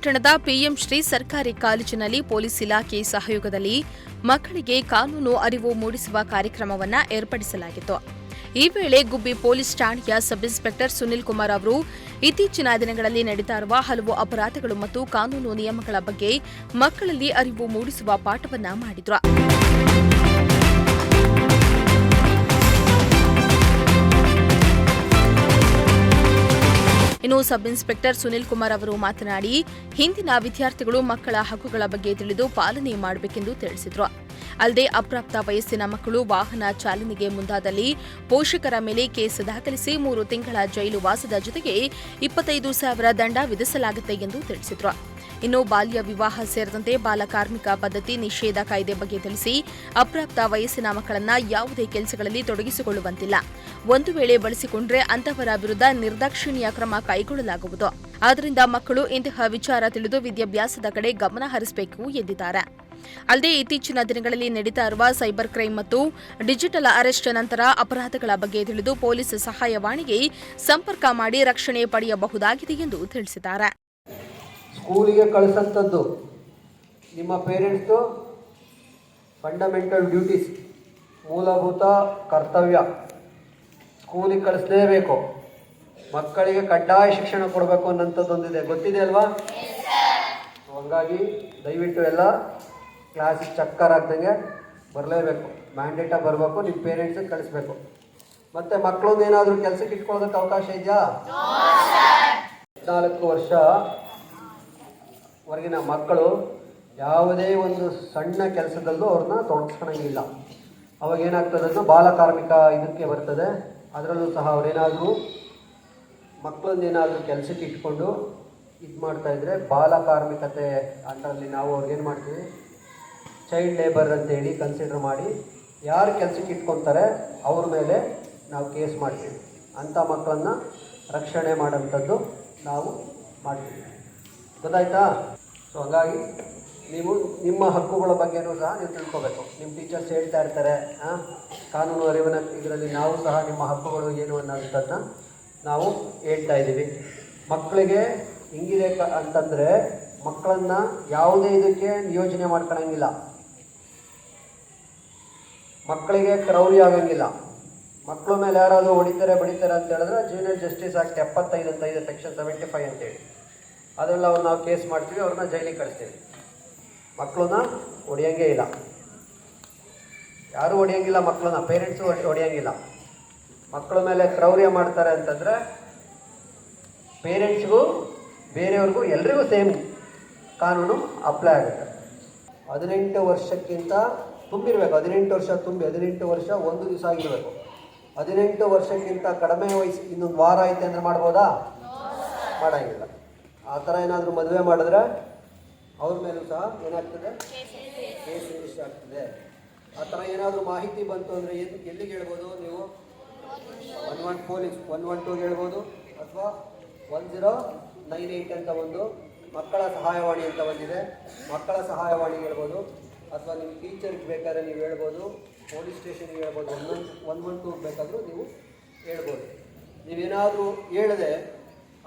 ಪಟ್ಟಣದ ಪಿಎಂ ಶ್ರೀ ಸರ್ಕಾರಿ ಕಾಲೇಜಿನಲ್ಲಿ ಪೊಲೀಸ್ ಇಲಾಖೆ ಸಹಯೋಗದಲ್ಲಿ ಮಕ್ಕಳಿಗೆ ಕಾನೂನು ಅರಿವು ಮೂಡಿಸುವ ಕಾರ್ಯಕ್ರಮವನ್ನು ಏರ್ಪಡಿಸಲಾಗಿತ್ತು. ಈ ವೇಳೆ ಗುಬ್ಬಿ ಪೊಲೀಸ್ ಠಾಣೆಯ ಸಬ್ ಇನ್ಸ್ಪೆಕ್ಟರ್ ಸುನಿಲ್ ಕುಮಾರ್ ಅವರು ಇತ್ತೀಚಿನ ದಿನಗಳಲ್ಲಿ ನಡೀತಾ ಇರುವ ಹಲವು ಅಪರಾಧಗಳು ಮತ್ತು ಕಾನೂನು ನಿಯಮಗಳ ಬಗ್ಗೆ ಮಕ್ಕಳಲ್ಲಿ ಅರಿವು ಮೂಡಿಸುವ ಪಾಠವನ್ನ ಮಾಡಿದ್ರು. ಇನ್ನು ಸಬ್ ಇನ್ಸ್ಪೆಕ್ಟರ್ ಸುನಿಲ್ ಕುಮಾರ್ ಅವರು ಮಾತನಾಡಿ, ಹಿಂದಿನ ವಿದ್ಯಾರ್ಥಿಗಳು ಮಕ್ಕಳ ಹಕ್ಕುಗಳ ಬಗ್ಗೆ ತಿಳಿದು ಪಾಲನೆ ಮಾಡಬೇಕೆಂದು ತಿಳಿಸಿದರು. ಅಲ್ಲದೆ ಅಪ್ರಾಪ್ತ ವಯಸ್ಸಿನ ಮಕ್ಕಳು ವಾಹನ ಚಾಲನೆಗೆ ಮುಂದಾದಲ್ಲಿ ಪೋಷಕರ ಮೇಲೆ ಕೇಸ್ ದಾಖಲಿಸಿ 3 ತಿಂಗಳ ಜೈಲು ವಾಸದ ಜೊತೆಗೆ 25,000 ದಂಡ ವಿಧಿಸಲಾಗುತ್ತೆ ಎಂದು ತಿಳಿಸಿದರು. ಇನ್ನು ಬಾಲ್ಯ ವಿವಾಹ ಸೇರಿದಂತೆ ಬಾಲಕಾರ್ಮಿಕ ಪದ್ಧತಿ ನಿಷೇಧ ಕಾಯ್ದೆ ಬಗ್ಗೆ ತಿಳಿಸಿ, ಅಪ್ರಾಪ್ತ ವಯಸ್ಸಿನ ಮಕ್ಕಳನ್ನ ಯಾವುದೇ ಕೆಲಸಗಳಲ್ಲಿ ತೊಡಗಿಸಿಕೊಳ್ಳುವಂತಿಲ್ಲ. ಒಂದು ವೇಳೆ ಬಳಸಿಕೊಂಡ್ರೆ ಅಂತವರ ವಿರುದ್ಧ ನಿರ್ದಾಕ್ಷಿಣ್ಯ ಕ್ರಮ ಕೈಗೊಳ್ಳಲಾಗುವುದು. ಆದ್ದರಿಂದ ಮಕ್ಕಳು ಇಂತಹ ವಿಚಾರ ತಿಳಿದು ವಿದ್ಯಾಭ್ಯಾಸದ ಕಡೆ ಗಮನ ಹರಿಸಬೇಕು ಎಂದಿದ್ದಾರೆ. ಅಲ್ಲದೆ ಇತ್ತೀಚಿನ ದಿನಗಳಲ್ಲಿ ನಡೀತಾ ಇರುವ ಸೈಬರ್ ಕ್ರೈಮ್ ಮತ್ತು ಡಿಜಿಟಲ್ ಅರೆಸ್ಟ್ ನಂತರ ಅಪರಾಧಗಳ ಬಗ್ಗೆ ತಿಳಿದು ಪೊಲೀಸ್ ಸಹಾಯವಾಣಿಗೆ ಸಂಪರ್ಕ ಮಾಡಿ ರಕ್ಷಣೆ ಪಡೆಯಬಹುದಾಗಿದೆ ಎಂದು ತಿಳಿಸಿದ್ದಾರೆ. ಸ್ಕೂಲಿಗೆ ಕಳಿಸಂಥದ್ದು ನಿಮ್ಮ ಪೇರೆಂಟ್ಸ್ದು ಫಂಡಮೆಂಟಲ್ ಡ್ಯೂಟೀಸ್, ಮೂಲಭೂತ ಕರ್ತವ್ಯ. ಸ್ಕೂಲಿಗೆ ಕಳಿಸಲೇಬೇಕು. ಮಕ್ಕಳಿಗೆ ಕಡ್ಡಾಯ ಶಿಕ್ಷಣ ಕೊಡಬೇಕು ಅನ್ನೋಂಥದ್ದೊಂದಿದೆ, ಗೊತ್ತಿದೆ ಅಲ್ವಾ? ಹಂಗಾಗಿ ದಯವಿಟ್ಟು ಎಲ್ಲ ಕ್ಲಾಸಿಗೆ ಚಕ್ಕರ್ ಆಗ್ದಂಗೆ ಬರಲೇಬೇಕು, ಮ್ಯಾಂಡೇಟಾಗಿ ಬರಬೇಕು, ನಿಮ್ಮ ಪೇರೆಂಟ್ಸಿಗೆ ಕಳಿಸ್ಬೇಕು. ಮತ್ತು ಮಕ್ಕಳೊಂದು ಏನಾದರೂ ಕೆಲಸಕ್ಕೆ ಇಟ್ಕೊಳ್ಳೋದಕ್ಕೆ ಅವಕಾಶ ಇದೆಯಾ? 14 ವರ್ಷವರೆಗಿನ ಮಕ್ಕಳು ಯಾವುದೇ ಒಂದು ಸಣ್ಣ ಕೆಲಸದಲ್ಲೂ ಅವ್ರನ್ನ ತೊಡಗಿಸ್ಕೊಳಂಗಿಲ್ಲ. ಅವಾಗ ಏನಾಗ್ತದೆ, ಬಾಲಕಾರ್ಮಿಕ ಇದಕ್ಕೆ ಬರ್ತದೆ. ಅದರಲ್ಲೂ ಸಹ ಅವರೇನಾದರೂ ಮಕ್ಕಳನ್ನೇನಾದರೂ ಕೆಲಸಕ್ಕೆ ಇಟ್ಕೊಂಡು ಇದು ಮಾಡ್ತಾಯಿದ್ರೆ ಬಾಲಕಾರ್ಮಿಕತೆ ಅಂಡರಲ್ಲಿ ನಾವು ಅವ್ರಿಗೇನು ಮಾಡ್ತೀವಿ, ಚೈಲ್ಡ್ ಲೇಬರ್ ಅಂತೇಳಿ ಕನ್ಸಿಡರ್ ಮಾಡಿ ಯಾರು ಕೆಲಸಕ್ಕೆ ಇಟ್ಕೊತಾರೆ ಅವ್ರ ಮೇಲೆ ನಾವು ಕೇಸ್ ಮಾಡ್ತೀವಿ. ಅಂಥ ಮಕ್ಕಳನ್ನು ರಕ್ಷಣೆ ಮಾಡೋಂಥದ್ದು ನಾವು ಮಾಡ್ತೀವಿ. ಗೊತ್ತಾಯ್ತಾ? ಸೊ ಹಾಗಾಗಿ ನೀವು ನಿಮ್ಮ ಹಕ್ಕುಗಳ ಬಗ್ಗೆನೂ ಸಹ ನೀವು ತಿಳ್ಕೊಬೇಕು. ನಿಮ್ಮ ಟೀಚರ್ಸ್ ಹೇಳ್ತಾ ಇರ್ತಾರೆ, ಕಾನೂನು ಅರಿವಿನ ಇದರಲ್ಲಿ ನಾವು ಸಹ ನಿಮ್ಮ ಹಕ್ಕುಗಳು ಏನು ಅನ್ನೋಂಥದ್ದನ್ನ ನಾವು ಹೇಳ್ತಾ ಇದ್ದೀವಿ. ಮಕ್ಕಳಿಗೆ ಹಿಂಗಿದೆ ಅಂತಂದರೆ ಮಕ್ಕಳನ್ನು ಯಾವುದೇ ಇದಕ್ಕೆ ನಿಯೋಜನೆ ಮಾಡ್ಕೊಳಂಗಿಲ್ಲ. ಮಕ್ಕಳಿಗೆ ಕ್ರೌರ್ಯ ಆಗಂಗಿಲ್ಲ. ಮಕ್ಕಳ ಮೇಲೆ ಯಾರಾದರೂ ಹೊಡಿತಾರೆ ಬಡಿತಾರೆ ಅಂತ ಹೇಳಿದ್ರೆ ಜೂನಿಯರ್ ಜಸ್ಟಿಸ್ ಆಕ್ಟ್ 75 ಅಂತ ಇದೆ, ಸೆಕ್ಷನ್ 75 ಅಂತೇಳಿ. ಅದರಲ್ಲಿ ಅವ್ರು ನಾವು ಕೇಸ್ ಮಾಡ್ತೀವಿ, ಅವ್ರನ್ನ ಜೈಲಿಗೆ ಕಳಿಸ್ತೀವಿ. ಮಕ್ಕಳನ್ನ ಹೊಡೆಯೋಂಗೇ ಇಲ್ಲ, ಯಾರೂ ಹೊಡೆಯೋಂಗಿಲ್ಲ ಮಕ್ಕಳನ್ನ, ಪೇರೆಂಟ್ಸು ಹೊಡೆಯೋಂಗಿಲ್ಲ. ಮಕ್ಕಳ ಮೇಲೆ ಕ್ರೌರ್ಯ ಮಾಡ್ತಾರೆ ಅಂತಂದರೆ ಪೇರೆಂಟ್ಸ್ಗೂ ಬೇರೆಯವ್ರಿಗೂ ಎಲ್ರಿಗೂ ಸೇಮ್ ಕಾನೂನು ಅಪ್ಲೈ ಆಗುತ್ತೆ. 18 ವರ್ಷಕ್ಕಿಂತ ತುಂಬಿರಬೇಕು. 18 ವರ್ಷ ತುಂಬಿ 18 ವರ್ಷ 1 ದಿವಸ ಆಗಿರಬೇಕು. 18 ವರ್ಷಕ್ಕಿಂತ ಕಡಿಮೆ ವಯಸ್ಸು ಇನ್ನೊಂದು ವಾರ ಐತೆ ಅಂದರೆ ಮಾಡ್ಬೋದಾ? ಮಾಡೋಂಗಿಲ್ಲ. ಆ ಥರ ಏನಾದರೂ ಮದುವೆ ಮಾಡಿದ್ರೆ ಅವ್ರ ಮೇಲೂ ಸಹ ಏನಾಗ್ತದೆ, ಕೇಸ್ ರಿಜಿಸ್ಟರ್ ಆಗ್ತದೆ. ಆ ಥರ ಏನಾದರೂ ಮಾಹಿತಿ ಬಂತು ಅಂದರೆ ಎಲ್ಲಿಗೆ ಹೇಳ್ಬೋದು ನೀವು? 11 ಪೊಲೀಸ್ 112 ಹೇಳ್ಬೋದು, ಅಥವಾ 1098 ಅಂತ ಒಂದು ಮಕ್ಕಳ ಸಹಾಯವಾಣಿ ಅಂತ ಒಂದಿದೆ, ಮಕ್ಕಳ ಸಹಾಯವಾಣಿ ಹೇಳ್ಬೋದು. ಅಥವಾ ನಿಮ್ಮ ಟೀಚರ್ಗೆ ಬೇಕಾದ್ರೆ ನೀವು ಹೇಳ್ಬೋದು, ಪೊಲೀಸ್ ಸ್ಟೇಷನ್ಗೆ ಹೇಳ್ಬೋದು, 112 ಬೇಕಾದರೂ ನೀವು ಹೇಳ್ಬೋದು. ನೀವೇನಾದರೂ ಹೇಳಿದೆ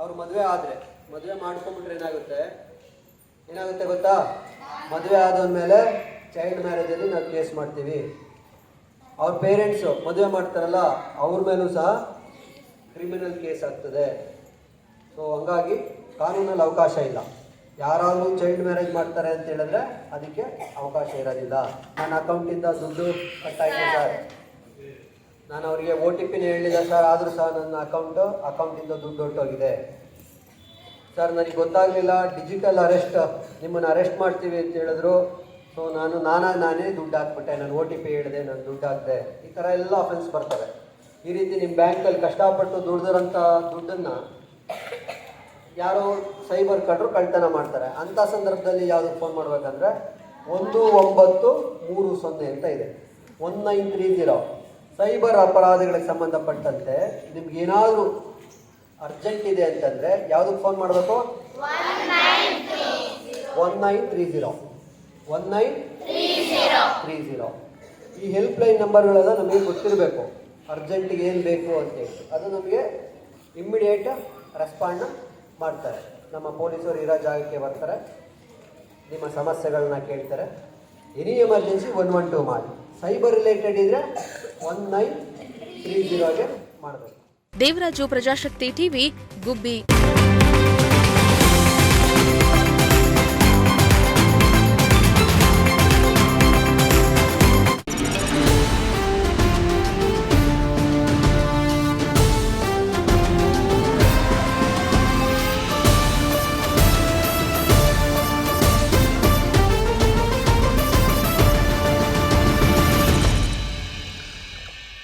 ಅವ್ರು ಮದುವೆ ಆದರೆ, ಮದುವೆ ಮಾಡ್ಕೊಂಬಿಟ್ರೆ ಏನಾಗುತ್ತೆ ಗೊತ್ತಾ? ಮದುವೆ ಆದಮೇಲೆ ಚೈಲ್ಡ್ ಮ್ಯಾರೇಜಲ್ಲಿ ನಾವು ಕೇಸ್ ಮಾಡ್ತೀವಿ. ಅವ್ರ ಪೇರೆಂಟ್ಸು ಮದುವೆ ಮಾಡ್ತಾರಲ್ಲ ಅವ್ರ ಮೇಲೂ ಸಹ ಕ್ರಿಮಿನಲ್ ಕೇಸ್ ಆಗ್ತದೆ. ಸೊ ಹಂಗಾಗಿ ಕಾನೂನಲ್ಲಿ ಅವಕಾಶ ಇಲ್ಲ. ಯಾರಾದರೂ ಚೈಲ್ಡ್ ಮ್ಯಾರೇಜ್ ಮಾಡ್ತಾರೆ ಅಂತ ಹೇಳಿದ್ರೆ ಅದಕ್ಕೆ ಅವಕಾಶ ಇರೋದಿಲ್ಲ. ನನ್ನ ಅಕೌಂಟಿಂದ ದುಡ್ಡು ಕಟ್ಟಾಯಿತು ಸರ್, ನಾನು ಅವರಿಗೆ OTP ಹೇಳಿದೆ ಸರ್, ಆದರೂ ಸಹ ನನ್ನ ಅಕೌಂಟಿಂದ ದುಡ್ಡು ಹೊರಟೋಗಿದೆ ಸರ್, ನನಗೆ ಗೊತ್ತಾಗಲಿಲ್ಲ, ಡಿಜಿಟಲ್ ಅರೆಸ್ಟ್, ನಿಮ್ಮನ್ನು ಅರೆಸ್ಟ್ ಮಾಡ್ತೀವಿ ಅಂತ ಹೇಳಿದ್ರು. ಸೊ ನಾನೇ ದುಡ್ಡು ಹಾಕ್ಬಿಟ್ಟೆ, ನಾನು OTP ಹೇಳಿದೆ, ನಾನು ದುಡ್ಡು ಹಾಕಿದೆ. ಈ ಥರ ಎಲ್ಲ ಅಫೆನ್ಸ್ ಬರ್ತವೆ. ಈ ರೀತಿ ನಿಮ್ಮ ಬ್ಯಾಂಕಲ್ಲಿ ಕಷ್ಟಪಟ್ಟು ದುಡ್ದಿರೋಂಥ ದುಡ್ಡನ್ನು ಯಾರೋ ಸೈಬರ್ ಕಳ್ಳರು ಕಳ್ತನ ಮಾಡ್ತಾರೆ. ಅಂಥ ಸಂದರ್ಭದಲ್ಲಿ ಯಾವುದಕ್ಕೆ ಫೋನ್ ಮಾಡಬೇಕಂದ್ರೆ 1930 ಅಂತ ಇದೆ, 1930. ಸೈಬರ್ ಅಪರಾಧಗಳಿಗೆ ಸಂಬಂಧಪಟ್ಟಂತೆ ನಿಮ್ಗೇನಾದರೂ ಅರ್ಜೆಂಟ್ ಇದೆ ಅಂತಂದರೆ ಯಾವುದಕ್ಕೆ ಫೋನ್ ಮಾಡಬೇಕು? 1930. ಈ ಹೆಲ್ಪ್ಲೈನ್ ನಂಬರ್ಗಳೆಲ್ಲ ನಮಗೆ ಗೊತ್ತಿರಬೇಕು, ಅರ್ಜೆಂಟಿಗೆ ಏನು ಬೇಕು ಅಂತೇಳಿ. ಅದು ನಮಗೆ ಇಮ್ಮಿಡಿಯೇಟ್ ರೆಸ್ಪಾಂಡ್ ಮಾಡ್ತಾರೆ. ನಮ್ಮ ಪೊಲೀಸರು ಇರೋ ಜಾಗಕ್ಕೆ ಬರ್ತಾರೆ, ನಿಮ್ಮ ಸಮಸ್ಯೆಗಳನ್ನ ಕೇಳ್ತಾರೆ. ಎನಿ ಎಮರ್ಜೆನ್ಸಿ 112 ಮಾಡಿ. ಸೈಬರ್ ರಿಲೇಟೆಡ್ ಇದ್ದರೆ 1930ಗೆ ಮಾಡಬೇಕು. ದೇವರಾಜು, ಪ್ರಜಾಶಕ್ತಿ ಟಿವಿ, ಗುಬ್ಬಿ.